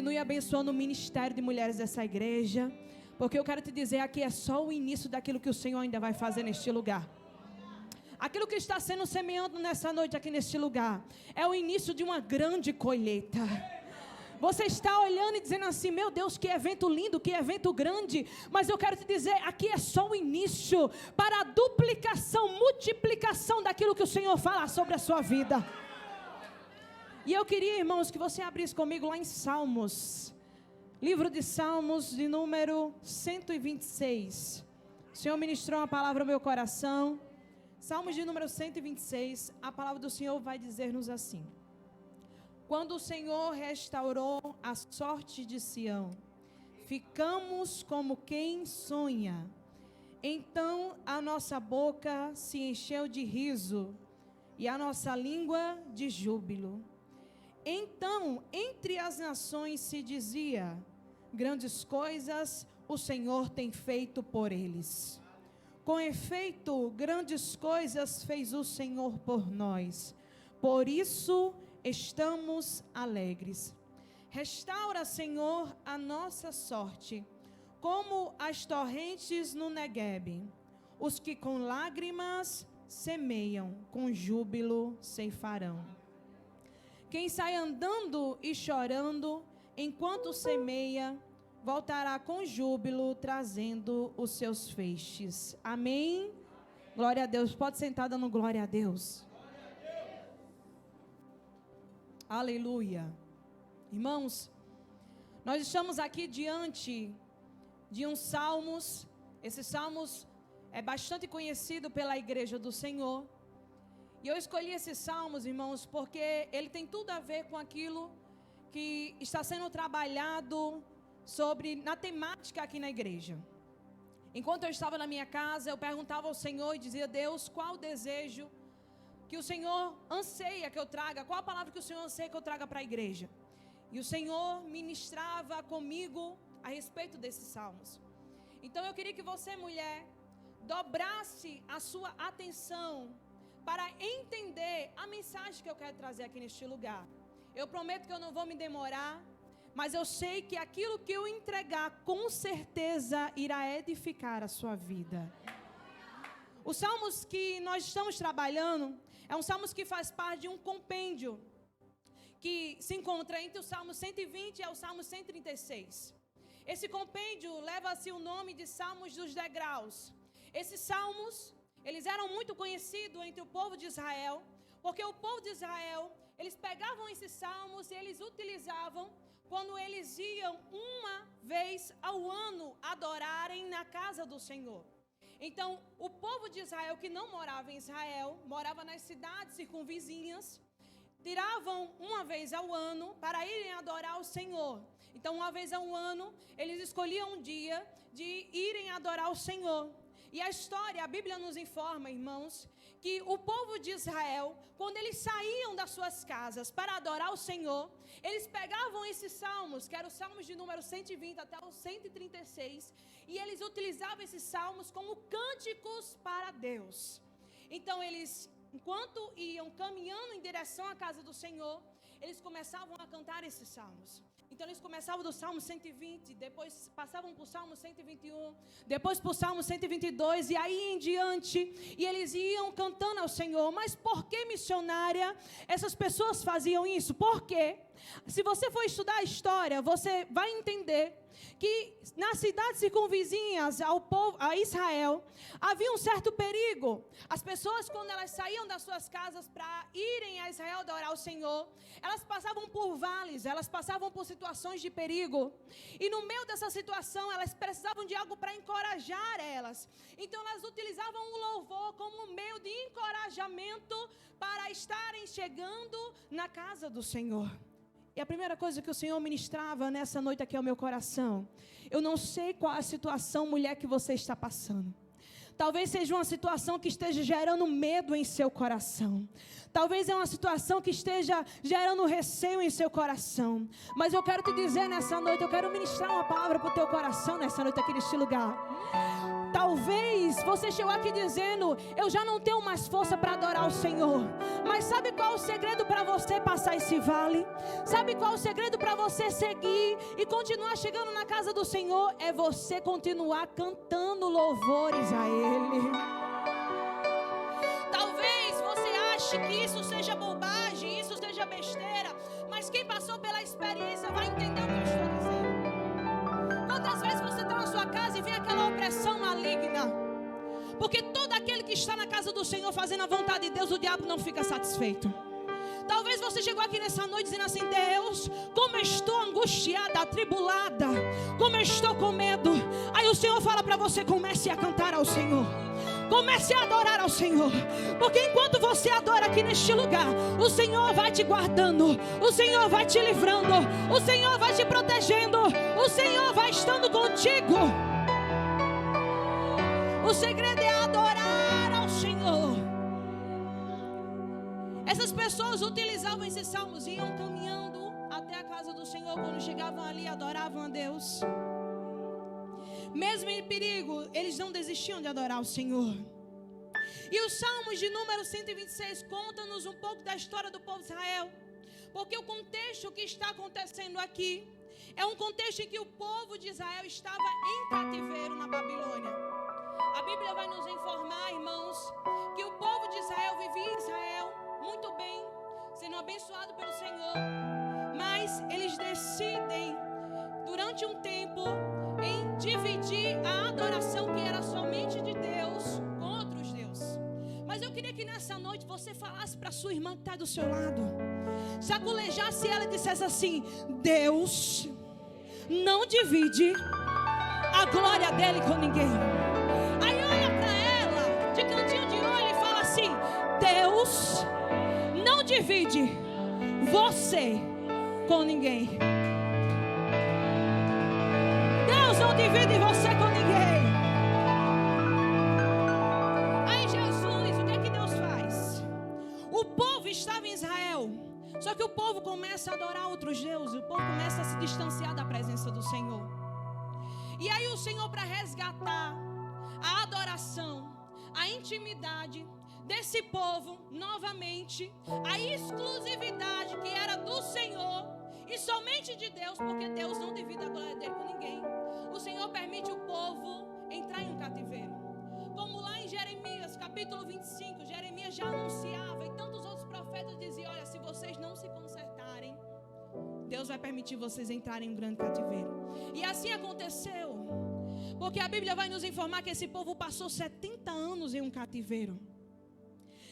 continue abençoando o ministério de mulheres dessa igreja, porque eu quero te dizer, aqui é só o início daquilo que o Senhor ainda vai fazer neste lugar. Aquilo que está sendo semeando nessa noite aqui neste lugar é o início de uma grande colheita. Você está olhando e dizendo assim, meu Deus, que evento lindo, que evento grande. Mas eu quero te dizer, aqui é só o início para a duplicação, multiplicação daquilo que o Senhor fala sobre a sua vida. E eu queria, irmãos, que você abrisse comigo lá em Salmos. Livro de Salmos, de número 126. O Senhor ministrou uma palavra ao meu coração. Salmos de número 126, a palavra do Senhor vai dizer-nos assim. Quando o Senhor restaurou a sorte de Sião, ficamos como quem sonha. Então a nossa boca se encheu de riso e a nossa língua de júbilo. Então, entre as nações se dizia, grandes coisas o Senhor tem feito por eles. Com efeito, grandes coisas fez o Senhor por nós. Por isso estamos alegres. Restaura, Senhor, a nossa sorte, como as torrentes no Neguebe. Os que com lágrimas semeiam, com júbilo ceifarão. Quem sai andando e chorando, enquanto semeia, voltará com júbilo, trazendo os seus feixes. Amém? Glória a Deus. Pode sentar dando glória a Deus. Aleluia. Irmãos, nós estamos aqui diante de uns salmos. Esses salmos é bastante conhecido pela igreja do Senhor. E eu escolhi esses salmos, irmãos, porque ele tem tudo a ver com aquilo que está sendo trabalhado na temática aqui na igreja. Enquanto eu estava na minha casa, eu perguntava ao Senhor e dizia, Deus, qual o desejo que o Senhor anseia que eu traga, qual a palavra que o Senhor anseia que eu traga para a igreja? E o Senhor ministrava comigo a respeito desses salmos. Então eu queria que você, mulher, dobrasse a sua atenção para entender a mensagem que eu quero trazer aqui neste lugar. Eu prometo que eu não vou me demorar, mas eu sei que aquilo que eu entregar, com certeza irá edificar a sua vida. Os salmos que nós estamos trabalhando, é um salmos que faz parte de um compêndio, que se encontra entre o Salmo 120 e o Salmo 136. Esse compêndio leva-se o nome de Salmos dos Degraus. Esses salmos, eles eram muito conhecidos entre o povo de Israel, porque o povo de Israel, eles pegavam esses salmos e eles utilizavam quando eles iam uma vez ao ano adorarem na casa do Senhor. Então, o povo de Israel que não morava em Israel, morava nas cidades circunvizinhas, tiravam uma vez ao ano para irem adorar o Senhor. Então, uma vez ao ano, eles escolhiam um dia de irem adorar o Senhor. E a história, a Bíblia nos informa, irmãos, que o povo de Israel, quando eles saíam das suas casas para adorar o Senhor, eles pegavam esses salmos, que eram os salmos de número 120 até o 136, e eles utilizavam esses salmos como cânticos para Deus. Então eles, enquanto iam caminhando em direção à casa do Senhor, eles começavam a cantar esses salmos. Então eles começavam do Salmo 120, depois passavam para o Salmo 121, depois para o Salmo 122 e aí em diante, e eles iam cantando ao Senhor. Mas por que, missionária, essas pessoas faziam isso? Porque se você for estudar a história, você vai entender que nas cidades circunvizinhas ao povo, a Israel, havia um certo perigo. As pessoas, quando elas saíam das suas casas para irem a Israel adorar o Senhor, elas passavam por vales, elas passavam por situações de perigo. E no meio dessa situação, elas precisavam de algo para encorajar elas. Então, elas utilizavam o louvor como um meio de encorajamento para estarem chegando na casa do Senhor. E a primeira coisa que o Senhor ministrava nessa noite aqui ao meu coração, eu não sei qual a situação, mulher, que você está passando. Talvez seja uma situação que esteja gerando medo em seu coração. Talvez é uma situação que esteja gerando receio em seu coração. Mas eu quero te dizer nessa noite, eu quero ministrar uma palavra para o teu coração nessa noite aqui neste lugar. Talvez você chegou aqui dizendo: eu já não tenho mais força para adorar o Senhor. Mas sabe qual é o segredo para você passar esse vale? Sabe qual é o segredo para você seguir e continuar chegando na casa do Senhor? É você continuar cantando louvores a Ele. Talvez você ache que isso seja bobagem, isso seja besteira, mas quem passou pela experiência vai entender o que eu estou dizendo. Quantas vezes você está na sua casa e vem aquela opressão maligna? Porque todo aquele que está na casa do Senhor fazendo a vontade de Deus, o diabo não fica satisfeito. Talvez você chegou aqui nessa noite dizendo assim: Deus, como eu estou angustiada, atribulada, como eu estou com medo. Aí o Senhor fala para você: comece a cantar ao Senhor. Comece a adorar ao Senhor. Porque enquanto você adora aqui neste lugar, o Senhor vai te guardando, o Senhor vai te livrando, o Senhor vai te protegendo, o Senhor vai estando contigo. O segredo é adorar ao Senhor. Essas pessoas utilizavam esses salmos, iam caminhando até a casa do Senhor. Quando chegavam ali, adoravam a Deus. Mesmo em perigo, eles não desistiam de adorar o Senhor. E os Salmos de número 126 contam-nos um pouco da história do povo de Israel. Porque o contexto que está acontecendo aqui é um contexto em que o povo de Israel estava em cativeiro na Babilônia. A Bíblia vai nos informar, irmãos, que o povo de Israel vivia em Israel muito bem, sendo abençoado pelo Senhor. Mas eles decidem, durante um tempo, em dividir a adoração que era somente de Deus com outros deuses. Mas eu queria que nessa noite você falasse para sua irmã que está do seu lado, saculejasse ela e dissesse assim: Deus não divide a glória dele com ninguém. Aí olha para ela de cantinho de olho e fala assim: Deus não divide você com ninguém. Deus não divide você com ninguém. Aí Jesus, o que é que Deus faz? O povo estava em Israel, só que o povo começa a adorar outros deuses. O povo começa a se distanciar da presença do Senhor. E aí o Senhor, para resgatar a adoração, a intimidade desse povo, novamente, a exclusividade que era do Senhor e somente de Deus, porque Deus não divide a glória dele com ninguém, o Senhor permite o povo entrar em um cativeiro. Como lá em Jeremias, capítulo 25, Jeremias já anunciava, e tantos outros profetas diziam: olha, se vocês não se consertarem, Deus vai permitir vocês entrarem em um grande cativeiro. E assim aconteceu, porque a Bíblia vai nos informar que esse povo passou 70 anos em um cativeiro.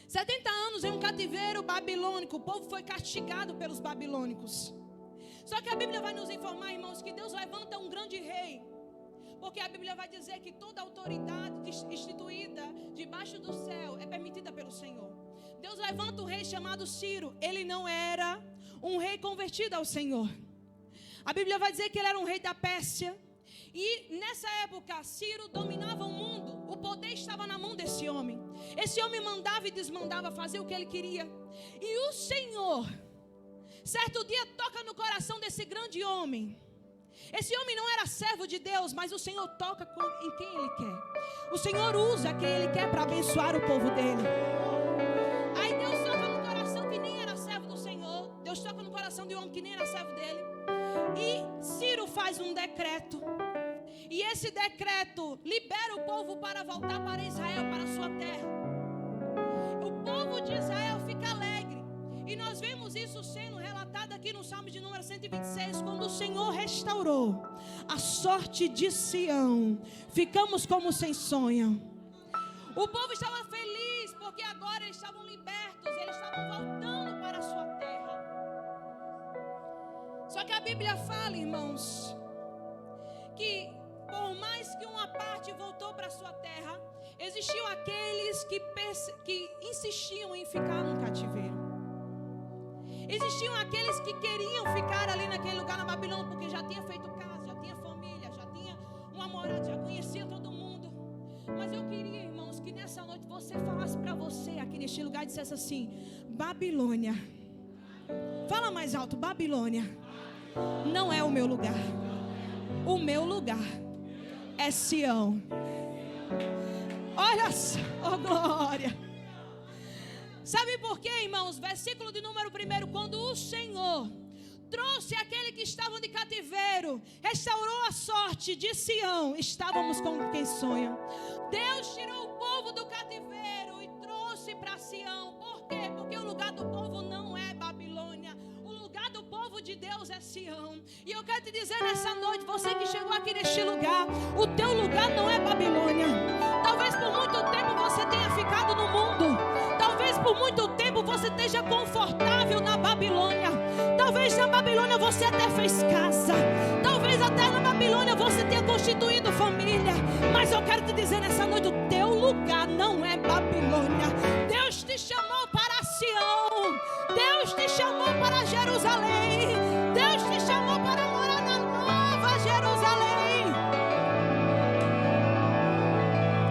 70 anos em um cativeiro babilônico. O povo foi castigado pelos babilônicos. Só que a Bíblia vai nos informar, irmãos, que Deus levanta um grande rei. Porque a Bíblia vai dizer que toda autoridade instituída debaixo do céu é permitida pelo Senhor. Deus levanta um rei chamado Ciro. Ele não era um rei convertido ao Senhor. A Bíblia vai dizer que ele era um rei da Pérsia. E nessa época, Ciro dominava o mundo. O poder estava na mão desse homem. Esse homem mandava e desmandava, fazia o que ele queria. E o Senhor, certo dia, toca no coração desse grande homem. Esse homem não era servo de Deus, mas o Senhor toca em quem Ele quer. O Senhor usa quem Ele quer para abençoar o povo dele. Aí Deus toca no coração que nem era servo do Senhor. Deus toca no coração de um homem que nem era servo dele. E Ciro faz um decreto. E esse decreto libera o povo para voltar para Israel, para a sua terra. O povo de Israel fica alegre. E nós vemos isso sendo relatado aqui no Salmo de número 126, quando o Senhor restaurou a sorte de Sião. Ficamos como sem sonho. O povo estava feliz, porque agora eles estavam libertos, eles estavam voltando para a sua terra. Só que a Bíblia fala, irmãos, que por mais que uma parte voltou para a sua terra, existiam aqueles que insistiam em ficar no cativeiro. Existiam aqueles que queriam ficar ali naquele lugar na Babilônia, porque já tinha feito casa, já tinha família, já tinha uma morada, já conhecia todo mundo. Mas eu queria, irmãos, que nessa noite você falasse para você aqui neste lugar e dissesse assim: Babilônia, fala mais alto, Babilônia não é o meu lugar. O meu lugar é Sião. Olha só, oh glória. Sabe por quê, irmãos? Versículo de número 1. Quando o Senhor trouxe aquele que estavam de cativeiro, restaurou a sorte de Sião, estávamos com quem sonha. Deus tirou o povo do cativeiro e trouxe para Sião. Por quê? Porque o lugar do povo não é Babilônia. O lugar do povo de Deus é Sião. E eu quero te dizer nessa noite, você que chegou aqui neste lugar, o teu lugar não é Babilônia. Talvez por muito tempo você tenha ficado no mundo. Talvez por muito tempo você esteja confortável na Babilônia. Talvez na Babilônia você até fez casa. Talvez até na Babilônia você tenha constituído família. Mas eu quero te dizer nessa noite, o teu lugar não é Babilônia. Deus te chamou para Sião. Deus te chamou para Jerusalém. Deus te chamou para morar na Nova Jerusalém.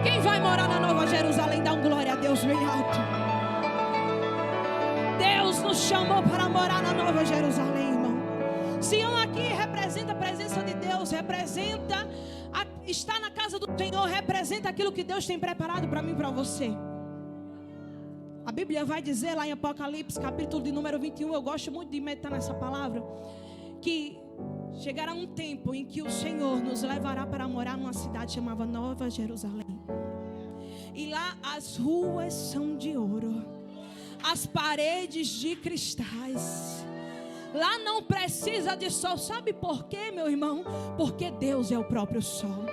Quem vai morar na Nova Jerusalém, dá um glória a Deus bem alto. Deus nos chamou para morar na Nova Jerusalém, irmão. Sião aqui representa a presença de Deus, representa estar na casa do Senhor, representa aquilo que Deus tem preparado para mim e para você. A Bíblia vai dizer lá em Apocalipse, capítulo de número 21, eu gosto muito de meditar nessa palavra, que chegará um tempo em que o Senhor nos levará para morar numa cidade chamada Nova Jerusalém. E lá as ruas são de ouro, as paredes de cristais. Lá não precisa de sol. Sabe por quê, meu irmão? Porque Deus é o próprio sol.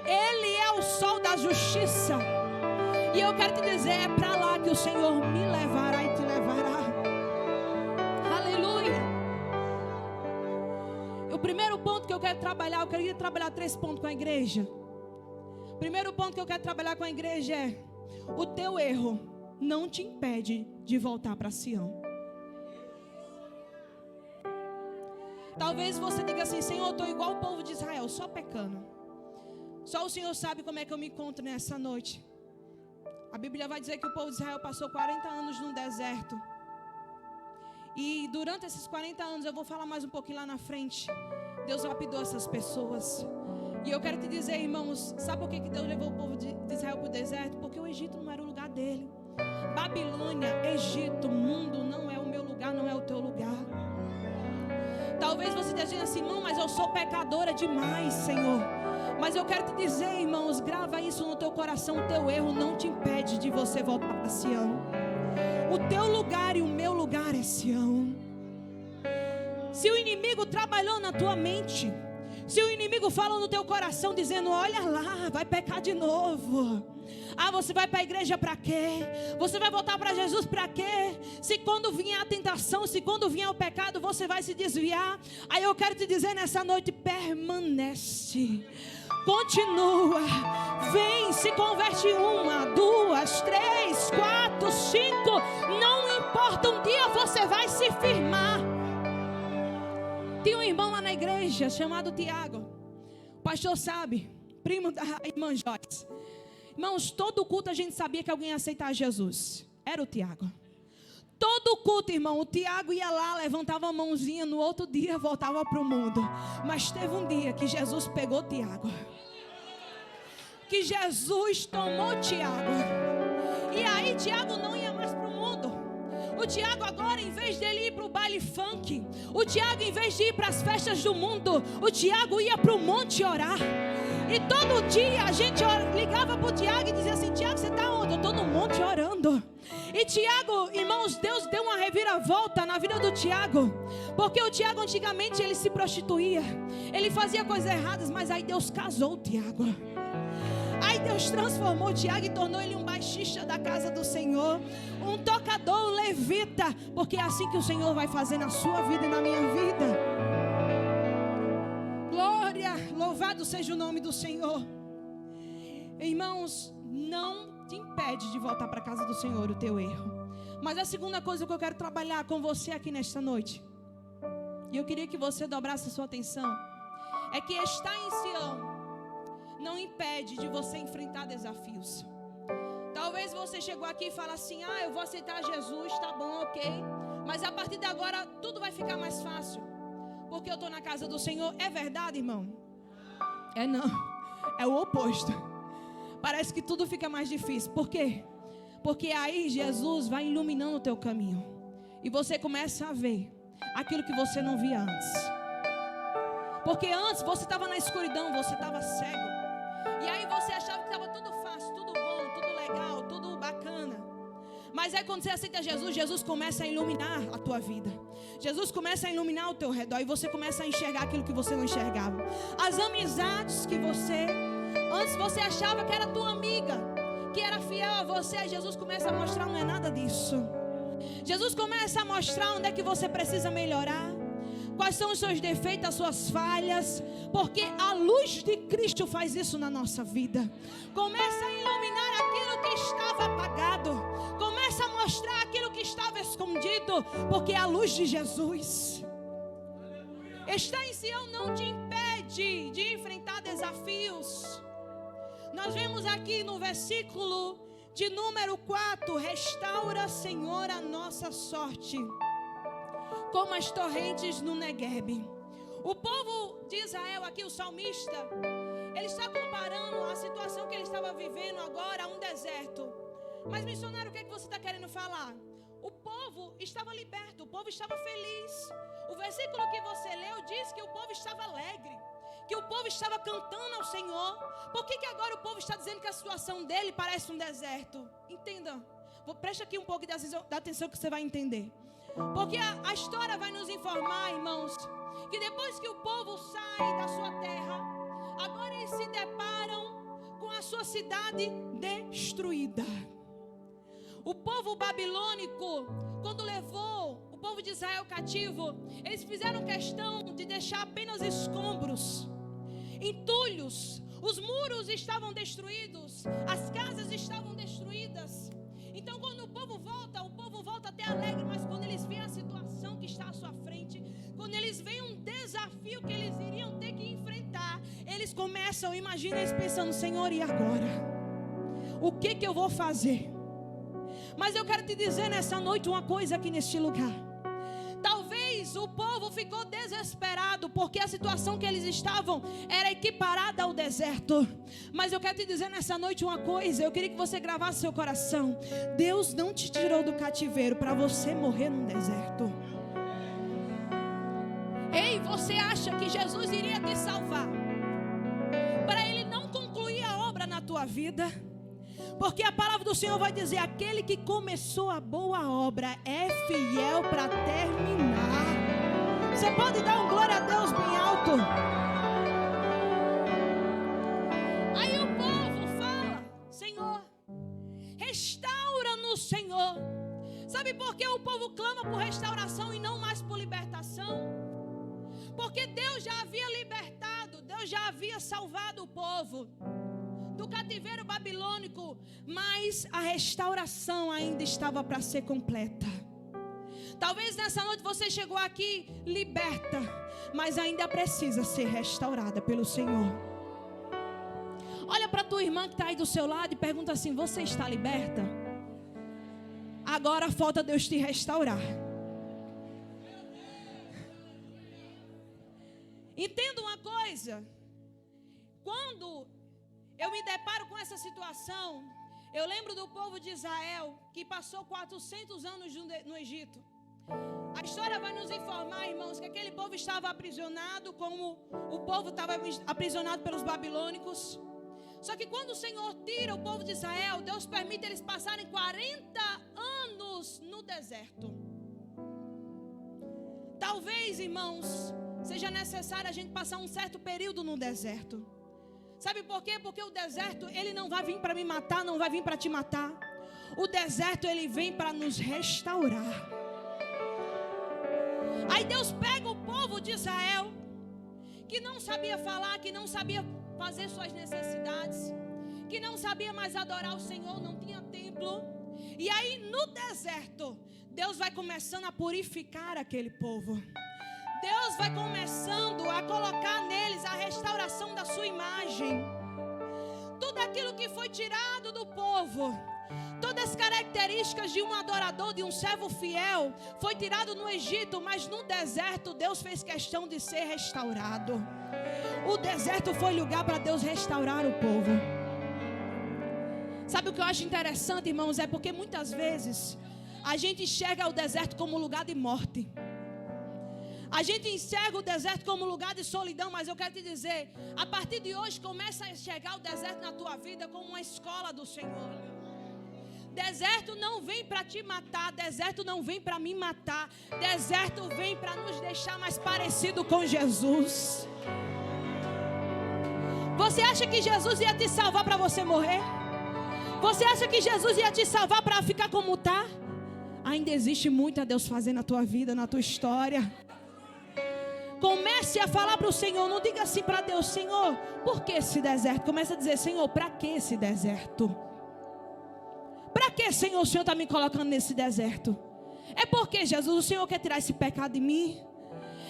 Ele é o sol da justiça. E eu quero te dizer, é para lá que o Senhor me levará e te levará. Aleluia. O primeiro ponto que eu quero trabalhar, eu queria trabalhar 3 pontos com a igreja. O primeiro ponto que eu quero trabalhar com a igreja é: o teu erro não te impede de voltar para Sião. Talvez você diga assim: Senhor, eu estou igual o povo de Israel, só pecando. Só o Senhor sabe como é que eu me encontro nessa noite. A Bíblia vai dizer que o povo de Israel passou 40 anos no deserto. E durante esses 40 anos, eu vou falar mais um pouquinho lá na frente, Deus lapidou essas pessoas. E eu quero te dizer, irmãos, sabe por que Deus levou o povo de Israel para o deserto? Porque o Egito não era o lugar dele. Babilônia, Egito, mundo não é o meu lugar, não é o teu lugar. Talvez você esteja assim: não, mas eu sou pecadora demais, Senhor. Mas eu quero te dizer, irmãos, grava isso no teu coração: o teu erro não te impede de você voltar para Sião. O teu lugar e o meu lugar é Sião. Se o inimigo trabalhou na tua mente, se o inimigo falou no teu coração dizendo: olha lá, vai pecar de novo. Ah, você vai para a igreja para quê? Você vai voltar para Jesus para quê? Se quando vier a tentação, se quando vier o pecado, você vai se desviar. Aí eu quero te dizer nessa noite: permanece, continua, vem, se converte 1, 2, 3, 4, 5. Não importa, um dia você vai se firmar. Tem um irmão lá na igreja chamado Tiago. O pastor sabe, primo da irmã Joyce. Irmãos, todo culto a gente sabia que alguém ia aceitar Jesus. Era o Tiago. Todo culto, irmão, o Tiago ia lá, levantava a mãozinha, no outro dia voltava para o mundo. Mas teve um dia que Jesus pegou Tiago, que Jesus tomou Tiago. E aí Tiago não ia mais para o mundo. O Tiago agora, em vez dele ir para o baile funk, o Tiago, em vez de ir para as festas do mundo, o Tiago ia para o monte orar. E todo dia a gente ligava para o Tiago e dizia assim: Tiago, você está onde? Eu estou no monte orando. E Tiago, irmãos, Deus deu uma reviravolta na vida do Tiago. Porque o Tiago antigamente ele se prostituía, ele fazia coisas erradas, mas aí Deus casou o Tiago. Aí Deus transformou o Tiago e tornou ele um baixista da casa do Senhor, um tocador, um levita. Porque é assim que o Senhor vai fazer na sua vida e na minha vida. Glória, louvado seja o nome do Senhor. Irmãos, não te impede de voltar para a casa do Senhor o teu erro. Mas a segunda coisa que eu quero trabalhar com você aqui nesta noite, e eu queria que você dobrasse a sua atenção, é que estar em Sião não impede de você enfrentar desafios. Talvez você chegou aqui e fala assim: ah, eu vou aceitar Jesus, tá bom, ok. Mas a partir de agora tudo vai ficar mais fácil, porque eu estou na casa do Senhor. É verdade, irmão? É não, é o oposto. parece que tudo fica mais difícil. Por quê? Porque aí Jesus vai iluminando o teu caminho. E você começa a ver aquilo que você não via antes. Porque antes você estava na escuridão, você estava cego. E aí você achava que estava tudo fácil, tudo bom, tudo legal, tudo bacana. Mas aí quando você aceita Jesus, Jesus começa a iluminar a tua vida. Jesus começa a iluminar o teu redor. E você começa a enxergar aquilo que você não enxergava. As amizades que antes você achava que era tua amiga, que era fiel a você, aí Jesus começa a mostrar, não é nada disso. Jesus começa a mostrar onde é que você precisa melhorar, quais são os seus defeitos, as suas falhas, porque a luz de Cristo faz isso na nossa vida. Começa a iluminar aquilo que estava apagado, começa a mostrar aquilo que estava escondido, porque a luz de Jesus está em Sião, não te impede de enfrentar desafios. Nós vemos aqui no versículo de número 4, restaura, Senhor, a nossa sorte, como as torrentes no Neguebe. O povo de Israel, aqui o salmista, ele está comparando a situação que ele estava vivendo agora a um deserto. Mas missionário, o que é que você está querendo falar? O povo estava liberto, o povo estava feliz. O versículo que você leu diz que o povo estava alegre, que o povo estava cantando ao Senhor. Por que agora o povo está dizendo que a situação dele parece um deserto? Entenda, preste aqui um pouco da atenção que você vai entender. Porque a história vai nos informar, irmãos, que depois que o povo sai da sua terra, agora eles se deparam com a sua cidade destruída. O povo babilônico, quando levou o povo de Israel cativo, eles fizeram questão de deixar apenas escombros, entulhos. Os muros estavam destruídos, as casas estavam destruídas. Então quando o povo volta até alegre, mas quando eles veem a situação que está à sua frente, quando eles veem um desafio que eles iriam ter que enfrentar, eles começam, imagina eles pensando, Senhor, e agora? O que eu vou fazer? Mas eu quero te dizer nessa noite uma coisa aqui neste lugar. Talvez o povo ficou desesperado porque a situação que eles estavam era equiparada ao deserto. Mas eu quero te dizer nessa noite uma coisa. Eu queria que você gravasse seu coração. Deus não te tirou do cativeiro para você morrer num deserto. Ei, você acha que Jesus iria te salvar para Ele não concluir a obra na tua vida? Porque a palavra do Senhor vai dizer: aquele que começou a boa obra é fiel para terminar. Você pode dar um glória a Deus bem alto? Aí o povo fala: Senhor, restaura-nos, Senhor. Sabe por que o povo clama por restauração e não mais por libertação? Porque Deus já havia libertado, Deus já havia salvado o povo do cativeiro babilônico, mas a restauração ainda estava para ser completa. Talvez nessa noite você chegou aqui liberta, mas ainda precisa ser restaurada pelo Senhor. Olha para tua irmã que está aí do seu lado e pergunta assim: você está liberta? Agora falta Deus te restaurar. Entenda uma coisa, quando eu me deparo com essa situação, eu lembro do povo de Israel que passou 400 anos no Egito. A história vai nos informar, irmãos, que aquele povo estava aprisionado, como o povo estava aprisionado pelos babilônicos. Só que quando o Senhor tira o povo de Israel, Deus permite eles passarem 40 anos no deserto. Talvez, irmãos, seja necessário a gente passar um certo período no deserto. Sabe por quê? Porque o deserto, ele não vai vir para me matar, não vai vir para te matar. O deserto, ele vem para nos restaurar. Aí Deus pega o povo de Israel, que não sabia falar, que não sabia fazer suas necessidades, que não sabia mais adorar o Senhor, não tinha templo. E aí no deserto, Deus vai começando a purificar aquele povo. Deus vai começando a colocar neles a restauração da sua imagem. Tudo aquilo que foi tirado do povo, todas as características de um adorador, de um servo fiel, foi tirado no Egito, mas no deserto Deus fez questão de ser restaurado. O deserto foi lugar para Deus restaurar o povo. Sabe o que eu acho interessante, irmãos? É porque muitas vezes a gente enxerga o deserto como lugar de morte. A gente enxerga o deserto como lugar de solidão, mas eu quero te dizer, a partir de hoje começa a enxergar o deserto na tua vida como uma escola do Senhor. Deserto não vem para te matar, deserto não vem para me matar, deserto vem para nos deixar mais parecido com Jesus. Você acha que Jesus ia te salvar para você morrer? Você acha que Jesus ia te salvar para ficar como está? Ainda existe muito a Deus fazer na tua vida, na tua história. Comece a falar para o Senhor, não diga assim para Deus: Senhor, por que esse deserto? Comece a dizer: Senhor, para que esse deserto? Para que, Senhor, o Senhor está me colocando nesse deserto? É porque, Jesus, o Senhor quer tirar esse pecado de mim?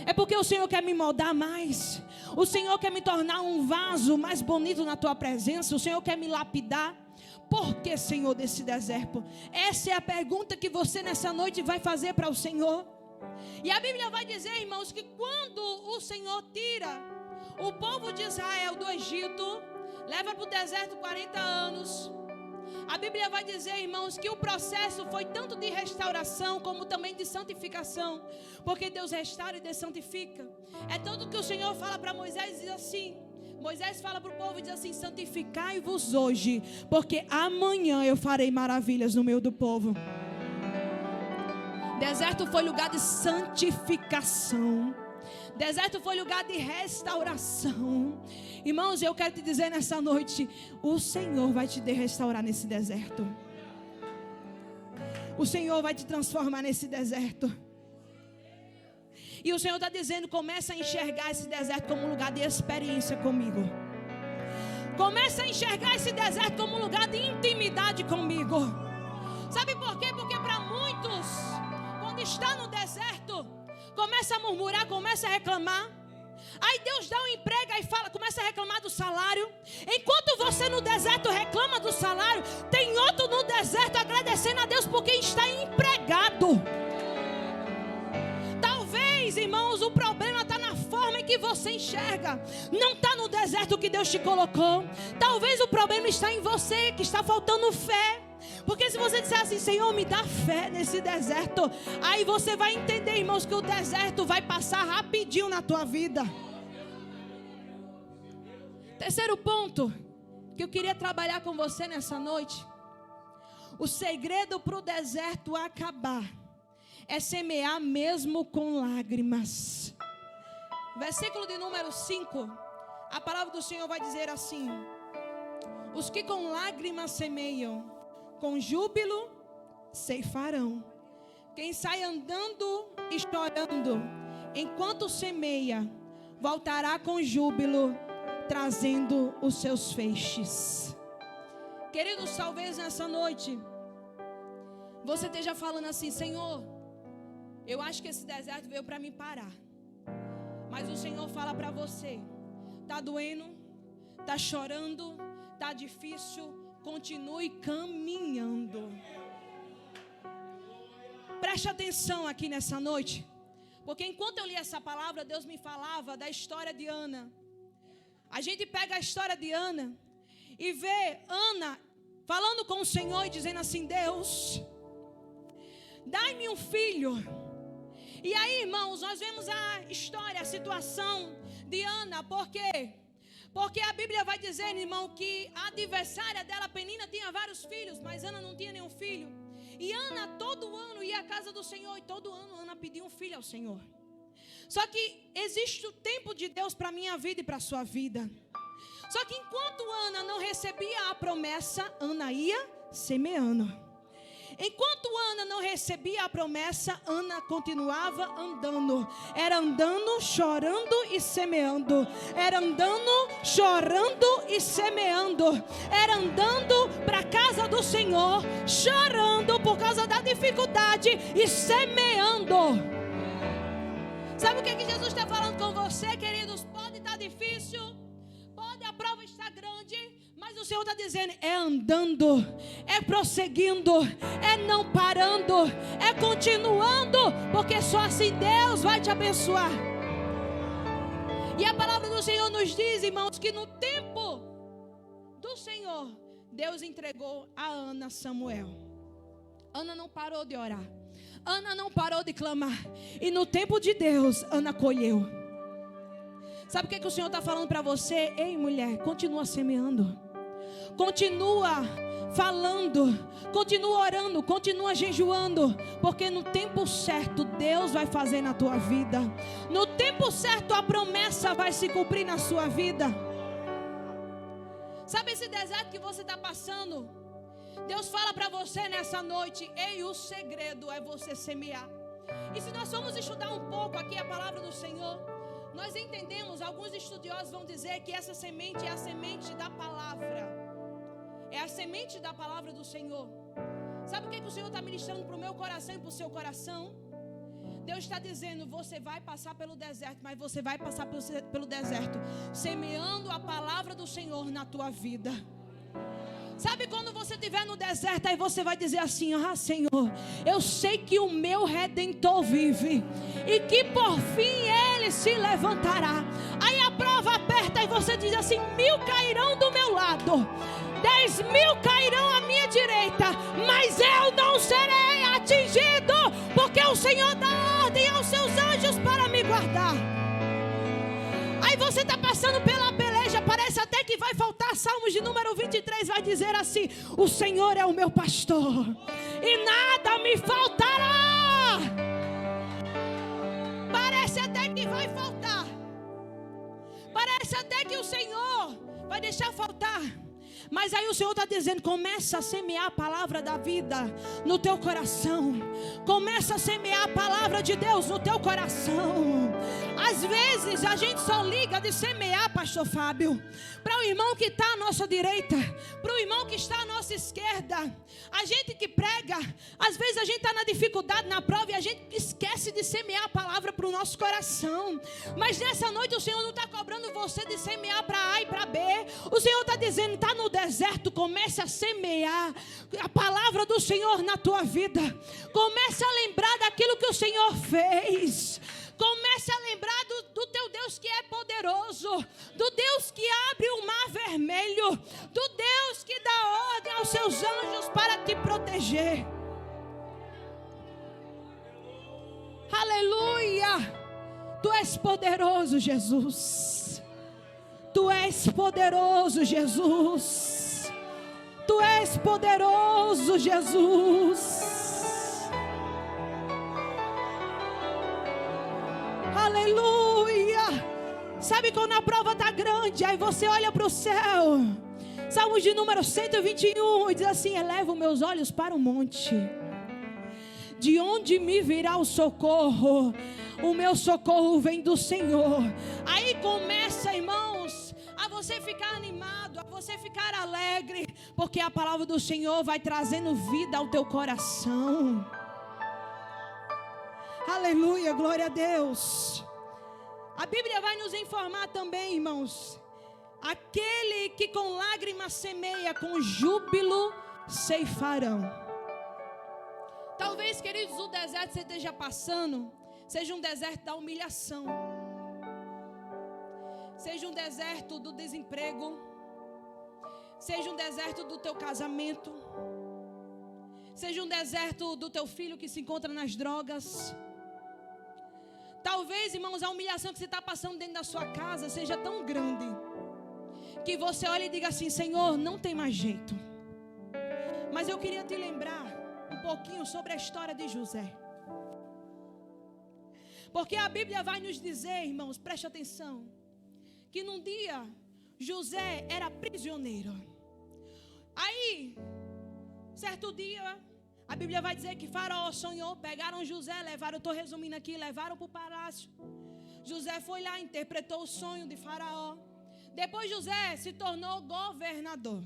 É porque o Senhor quer me moldar mais? O Senhor quer me tornar um vaso mais bonito na tua presença? O Senhor quer me lapidar? Por que, Senhor, desse deserto? Essa é a pergunta que você nessa noite vai fazer para o Senhor. E a Bíblia vai dizer, irmãos, que quando o Senhor tira o povo de Israel do Egito, leva para o deserto 40 anos. A Bíblia vai dizer, irmãos, que o processo foi tanto de restauração como também de santificação, porque Deus restaura e desantifica. É tanto que o Senhor fala para Moisés e diz assim, Moisés fala para o povo e diz assim: santificai-vos hoje, porque amanhã eu farei maravilhas no meio do povo. Deserto foi lugar de santificação. Deserto foi lugar de restauração. Irmãos, eu quero te dizer nessa noite, o Senhor vai te restaurar nesse deserto. O Senhor vai te transformar nesse deserto. E o Senhor está dizendo: começa a enxergar esse deserto como um lugar de experiência comigo. Começa a enxergar esse deserto como um lugar de intimidade comigo. Sabe por quê? Porque para muitos, quando está no deserto, começa a murmurar, começa a reclamar. Aí Deus dá um emprego e fala, começa a reclamar do salário. Enquanto você no deserto reclama do salário, tem outro no deserto agradecendo a Deus porque está empregado. Talvez, irmãos, o problema está na forma em que você enxerga. Não está no deserto que Deus te colocou. Talvez o problema está em você, que está faltando fé. Porque se você disser assim: Senhor, me dá fé nesse deserto, aí você vai entender, irmãos, que o deserto vai passar rapidinho na tua vida. Terceiro ponto que eu queria trabalhar com você nessa noite: o segredo para o deserto acabar é semear mesmo com lágrimas. Versículo de número 5, a palavra do Senhor vai dizer assim: os que com lágrimas semeiam, com júbilo ceifarão. Quem sai andando e chorando enquanto semeia, voltará com júbilo, trazendo os seus feixes. Queridos, talvez nessa noite você esteja falando assim: Senhor, eu acho que esse deserto veio para me parar. Mas o Senhor fala para você: está doendo, está chorando, está difícil, continue caminhando. Preste atenção aqui nessa noite, porque enquanto eu li essa palavra, Deus me falava da história de Ana. A gente pega a história de Ana e vê Ana falando com o Senhor e dizendo assim: Deus, dai-me um filho. E aí, irmãos, nós vemos a história, a situação de Ana. Por quê? Porque a Bíblia vai dizer, irmão, que a adversária dela, Penina, tinha vários filhos, mas Ana não tinha nenhum filho. E Ana todo ano ia à casa do Senhor, e todo ano Ana pedia um filho ao Senhor. Só que existe o tempo de Deus para a minha vida e para a sua vida. Só que enquanto Ana não recebia a promessa, Ana ia semeando. Enquanto Ana não recebia a promessa, Ana continuava andando. Era andando, chorando e semeando. Era andando, chorando e semeando. Era andando para a casa do Senhor, chorando por causa da dificuldade e semeando. Sabe o que Jesus está falando com você, queridos? Pode estar difícil, pode a prova estar grande, mas o Senhor está dizendo: é andando, é prosseguindo, é não parando, é continuando, porque só assim Deus vai te abençoar. E a palavra do Senhor nos diz, irmãos, que no tempo do Senhor Deus entregou a Ana Samuel. Ana não parou de orar. Ana não parou de clamar. E no tempo de Deus, Ana colheu. Sabe o que o Senhor está falando para você? Ei, mulher, continua semeando. Continua falando. Continua orando. Continua jejuando. Porque no tempo certo, Deus vai fazer na tua vida. No tempo certo, a promessa vai se cumprir na sua vida. Sabe esse deserto que você está passando? Deus fala para você nessa noite: ei, o segredo é você semear. E se nós formos estudar um pouco aqui a palavra do Senhor, nós entendemos, alguns estudiosos vão dizer que essa semente é a semente da palavra. É a semente da palavra do Senhor. Sabe o que o Senhor está ministrando para o meu coração e para o seu coração? Deus está dizendo: você vai passar pelo deserto, mas você vai passar pelo deserto semeando a palavra do Senhor na tua vida. Sabe quando você estiver no deserto, aí você vai dizer assim: ah, Senhor, eu sei que o meu Redentor vive e que por fim Ele se levantará. Aí a prova aperta e você diz assim: 1000 cairão do meu lado, 10.000 cairão à minha direita, mas eu não serei atingido, porque o Senhor dá ordem aos seus anjos para me guardar. Aí você está passando pela peleja, parece até que vai faltar. Salmos de número 23 vai dizer assim: o Senhor é o meu pastor e nada me faltará. Parece até que vai faltar. Parece até que o Senhor vai deixar faltar. Mas aí o Senhor está dizendo: começa a semear a palavra da vida no teu coração. Começa a semear a palavra de Deus no teu coração. Às vezes a gente só liga de semear, pastor Fábio, para o irmão que está à nossa direita, para o irmão que está à nossa esquerda. A gente que prega, às vezes a gente está na dificuldade, na prova, e a gente esquece de semear a palavra para o nosso coração. Mas nessa noite o Senhor não está cobrando você de semear para A e para B. O Senhor está dizendo: está no deserto, comece a semear a palavra do Senhor na tua vida. Comece a lembrar daquilo que o Senhor fez. Comece a lembrar do teu Deus que é poderoso, do Deus que abre o mar vermelho, do Deus que dá ordem aos seus anjos para te proteger. Aleluia! Tu és poderoso, Jesus. Tu és poderoso, Jesus. Tu és poderoso, Jesus. Aleluia. Sabe quando a prova está grande, aí você olha para o céu. Salmos de número 121 e diz assim: elevo meus olhos para o monte, de onde me virá o socorro? O meu socorro vem do Senhor. Aí começa, irmãos, a você ficar animado, a você ficar alegre, porque a palavra do Senhor vai trazendo vida ao teu coração. Aleluia, glória a Deus. A Bíblia vai nos informar também, irmãos: aquele que com lágrimas semeia, com júbilo ceifarão. Talvez, queridos, o deserto que você esteja passando seja um deserto da humilhação, seja um deserto do desemprego, seja um deserto do teu casamento, seja um deserto do teu filho que se encontra nas drogas. Talvez, irmãos, a humilhação que você está passando dentro da sua casa seja tão grande que você olha e diga assim: Senhor, não tem mais jeito. Mas eu queria te lembrar um pouquinho sobre a história de José, porque a Bíblia vai nos dizer, irmãos, preste atenção, que num dia José era prisioneiro. Aí, certo dia, a Bíblia vai dizer que Faraó sonhou, pegaram José, levaram, eu estou resumindo aqui, levaram para o palácio. José foi lá, interpretou o sonho de Faraó. Depois José se tornou governador.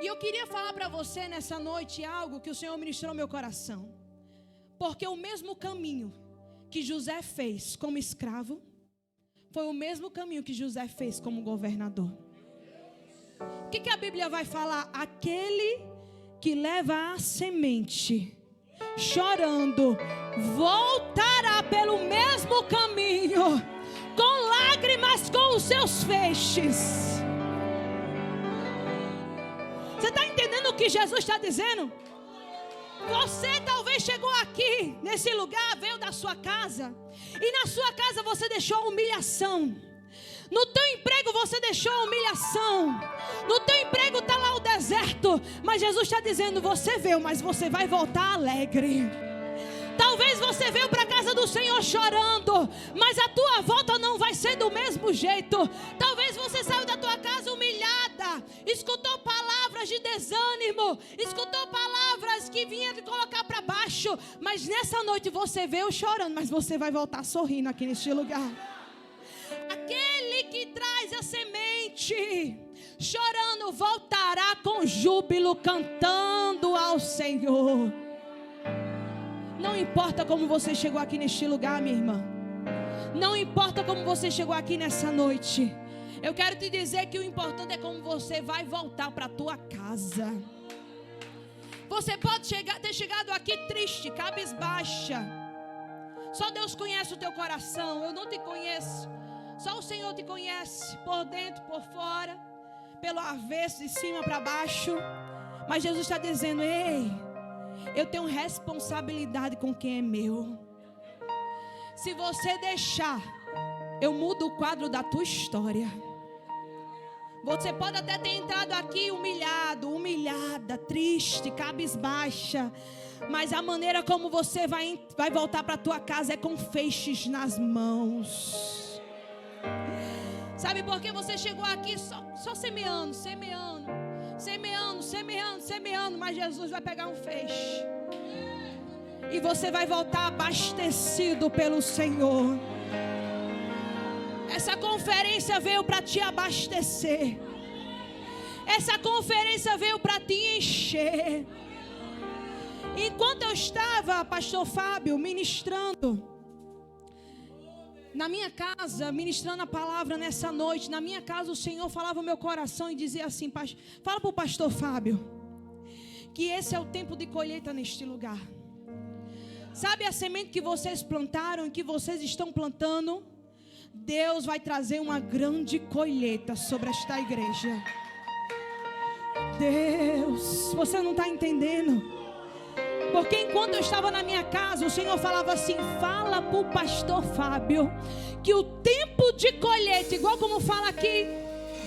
E eu queria falar para você nessa noite algo que o Senhor ministrou no meu coração. Porque o mesmo caminho que José fez como escravo, foi o mesmo caminho que José fez como governador. O que a Bíblia vai falar? Aquele que leva a semente, chorando, voltará pelo mesmo caminho, com lágrimas com os seus feixes. que Jesus está dizendo? Você talvez chegou aqui, nesse lugar, veio da sua casa, e na sua casa você deixou a humilhação. No teu emprego você deixou a humilhação. No teu emprego está lá o deserto. Mas Jesus está dizendo, você veio, mas você vai voltar alegre. Talvez você veio para a casa do Senhor chorando, mas a tua volta não vai ser do mesmo jeito. Talvez você saiu da tua casa humilhada, escutou palavras de desânimo, escutou palavras que vinham te colocar para baixo. Mas nessa noite você veio chorando, mas você vai voltar sorrindo aqui neste lugar. Aquele que traz a semente, chorando, voltará com júbilo, cantando ao Senhor. Não importa como você chegou aqui neste lugar, minha irmã. Não importa como você chegou aqui nessa noite. Eu quero te dizer que o importante é como você vai voltar para a tua casa. Você pode ter chegado aqui triste, cabisbaixa. Só Deus conhece o teu coração. Eu não te conheço. Só o Senhor te conhece, por dentro, por fora, pelo avesso, de cima para baixo. Mas Jesus está dizendo, ei, eu tenho responsabilidade com quem é meu. Se você deixar, eu mudo o quadro da tua história. Você pode até ter entrado aqui humilhado, humilhada, triste, cabisbaixa, mas a maneira como você vai voltar para a tua casa é com feixes nas mãos. Sabe por que você chegou aqui só semeando, mas Jesus vai pegar um feixe e você vai voltar abastecido pelo Senhor. Essa conferência veio para te abastecer. Essa conferência veio para te encher. Enquanto eu estava, pastor Fábio, ministrando na minha casa, ministrando a palavra nessa noite, na minha casa o Senhor falava o meu coração e dizia assim, fala para o pastor Fábio, que esse é o tempo de colheita neste lugar. Sabe a semente que vocês plantaram e que vocês estão plantando? Deus vai trazer uma grande colheita sobre esta igreja. Deus, você não está entendendo? Porque enquanto eu estava na minha casa, o Senhor falava assim, fala para o pastor Fábio, que o tempo de colheita, igual como fala aqui,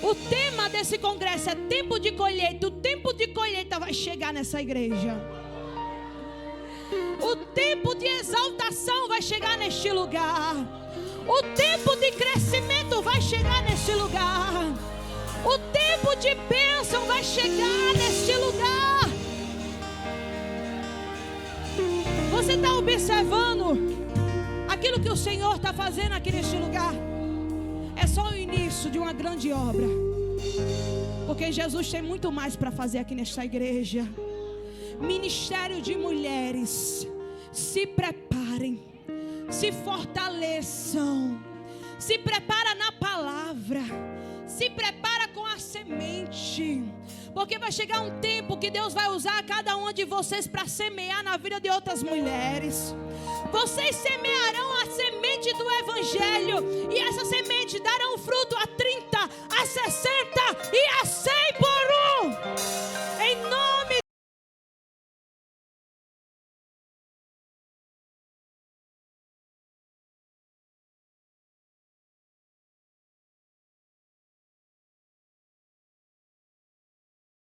o tema desse congresso é tempo de colheita. O tempo de colheita vai chegar nessa igreja. O tempo de exaltação vai chegar neste lugar. O tempo de crescimento vai chegar neste lugar. O tempo de bênção vai chegar neste lugar. Você está observando aquilo que o Senhor está fazendo aqui neste lugar? É só o início de uma grande obra. Porque Jesus tem muito mais para fazer aqui nesta igreja. Ministério de mulheres, se preparem, se fortaleçam, se prepara na palavra, se prepara com a semente. Porque vai chegar um tempo que Deus vai usar cada uma de vocês para semear na vida de outras mulheres. Vocês semearão a semente do Evangelho, e essa semente dará um fruto a 30, a 60